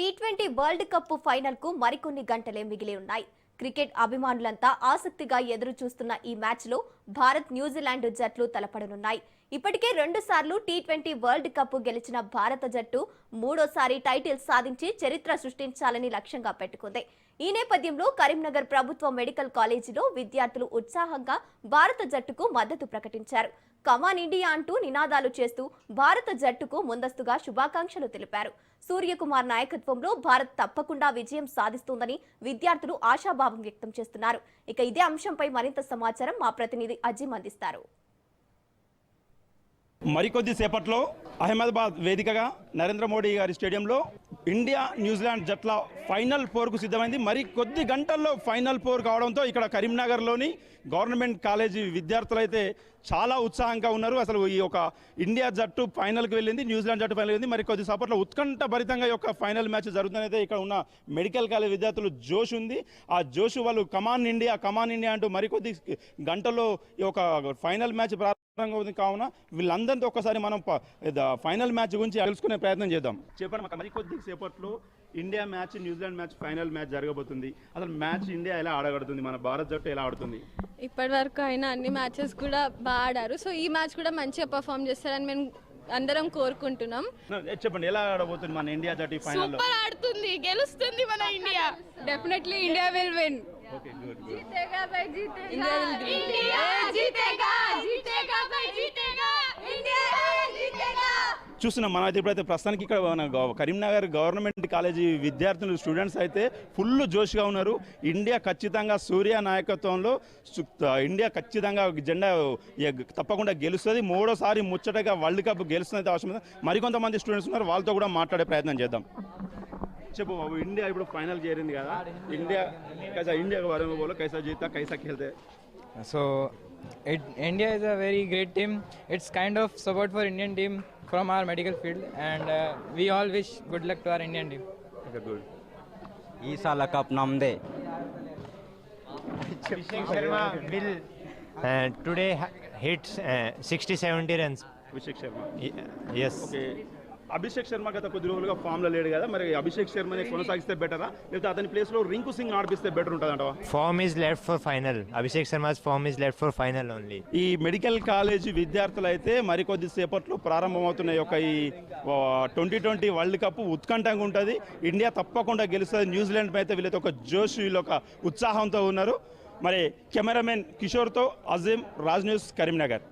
T20 world cup final కు మరికొన్ని గంటలే మిగిలి ఉన్నాయి. క్రికెట్ అభిమానులంతా ఆసక్తిగా ఎదురు చూస్తున్న ఈ మ్యాచ్ లో భారత్ న్యూజిలాండ్ జట్లు తలపడనున్నాయి. ఇప్పటికే 2 సార్లు టీ20 వరల్డ్ కప్ గెలిచిన భారత జట్టు మూడోసారి టైటిల్ సాధించి చరిత్ర సృష్టించాలని లక్ష్యంగా పెట్టుకుంది. ఈ నేపథ్యంలో కరీంనగర్ ప్రభుత్వ మెడికల్ కాలేజీలో విద్యార్థులు ఉత్సాహంగా భారత జట్టుకు మద్దతు ప్రకటించారు. కమాన్ ఇండియా అంటూ నినాదాలు చేస్తూ భారత జట్టుకు ముందస్తుగా శుభాకాంక్షలు తెలిపారు. సూర్యకుమార్ నాయకత్వంలో భారత్ తప్పకుండా విజయం సాధిస్తుందని విద్యార్థులు ఆశాభావం వ్యక్తం చేస్తున్నారు. ఇక ఇదే అంశంపై మరింత సమాచారం మా ప్రతినిధి అజీం అందిస్తారు. మరికొద్ది సేపట్లో అహ్మదాబాద్ వేదికగా నరేంద్ర మోడీ గారి స్టేడియంలో ఇండియా న్యూజిలాండ్ జట్ల ఫైనల్ పోర్కు సిద్ధమైంది. మరి కొద్ది గంటల్లో ఫైనల్ పోర్ కావడంతో ఇక్కడ కరీంనగర్లోని గవర్నమెంట్ కాలేజీ విద్యార్థులైతే చాలా ఉత్సాహంగా ఉన్నారు. అసలు ఈ యొక్క ఇండియా జట్టు ఫైనల్కి వెళ్ళింది, న్యూజిలాండ్ జట్టు ఫైనల్ వెళ్ళింది. మరి కొద్ది సేపట్లో ఉత్కంఠభరితంగా ఈ యొక్క ఫైనల్ మ్యాచ్ జరుగుతుందైతే ఇక్కడ ఉన్న మెడికల్ కాలేజ్ విద్యార్థులు జోష్ ఉంది. ఆ జోష్ వాళ్ళు కమాన్ ఇండియా అంటూ మరికొద్ది గంటల్లో ఈ యొక్క ఫైనల్ మ్యాచ్ ఉంది. కావున వీళ్ళందరితో ఒకసారి మనం ఫైనల్ మ్యాచ్ గురించి తెలుసుకునే ప్రయత్నం చేద్దాం. చెప్పండి, మరికొద్ది సేపట్లో India match New Zealand match final match జరగబోతుంది. అసలు మ్యాచ్ ఇండియా ఎలా ఆడగడుతుంది, మన భారత జట్టు ఎలా ఆడుతుంది? ఇప్పటి వరకు అయినా అన్ని మ్యాచెస్ కూడా బాగా ఆడారు. సో ఈ మ్యాచ్ కూడా మంచిగా పర్ఫామ్ చేస్తారని మేము అందరం కోరుకుంటున్నాం. చెప్పండి, ఎలా ఆడబోతుంది మన ఇండియా జట్టు ఫైనల్? సూపర్ ఆడుతుంది, గెలుస్తుంది మన India. Definitely India will win. Okay, good. జీతేగా భాయ్ జీతేగా, ఇండియా జీతేగా, జీతేగా భాయ్ జీతేగా, ఇండియా జీతేగా. చూస్తున్నాం మనం అయితే ఇప్పుడైతే ప్రస్తుతానికి ఇక్కడ మన కరీంనగర్ గవర్నమెంట్ కాలేజీ విద్యార్థులు స్టూడెంట్స్ అయితే ఫుల్ జోష్గా ఉన్నారు. ఇండియా ఖచ్చితంగా సూర్య నాయకత్వంలో ఇండియా ఖచ్చితంగా జెండా తప్పకుండా గెలుస్తుంది. మూడోసారి ముచ్చటగా వరల్డ్ కప్ గెలుస్తుంది అవసరం. మరికొంతమంది స్టూడెంట్స్ ఉన్నారు, వాళ్ళతో కూడా మాట్లాడే ప్రయత్నం చేద్దాం. చెప్పు బాబు, ఇండియా ఇప్పుడు ఫైనల్ చేరింది కదా, ఇండియా బారే మే బోలో, కైసా జీతా కైసా ఖేల్తే? So India is a very great team. It's kind of support for Indian team from our medical field, and we all wish good luck to our Indian team. Okay, good. ఈ సాల cup నమ్దే. Abhishek Sharma will today hits 60-70 runs. Abhishek Sharma. Yes. Okay, Abhishek Sharma గత కొద్ది రోజులుగా ఫామ్లో లేడు కదా, మరి అభిషేక్ శర్మని కొనసాగిస్తే బెటరా, లేకపోతే అతని ప్లేస్లో రింకు సింగ్ ఆడిపిస్తే బెటర్ ఉంటుంది అంటవా? Form is left for final. Abhishek Sharma's form is left for final only. ఈ మెడికల్ కాలేజీ విద్యార్థులు అయితే మరికొద్ది సేపట్లో ప్రారంభమవుతున్న యొక్క ఈ 2020 వరల్డ్ కప్ ఉత్కంఠంగా ఉంటుంది. ఇండియా తప్పకుండా గెలుస్తుంది. న్యూజిలాండ్ అయితే వీళ్ళతో ఒక జోష్, వీళ్ళొక ఉత్సాహంతో ఉన్నారు. మరి కెమెరామెన్ కిషోర్తో అజీం, రాజ్ న్యూస్, కరీంనగర్.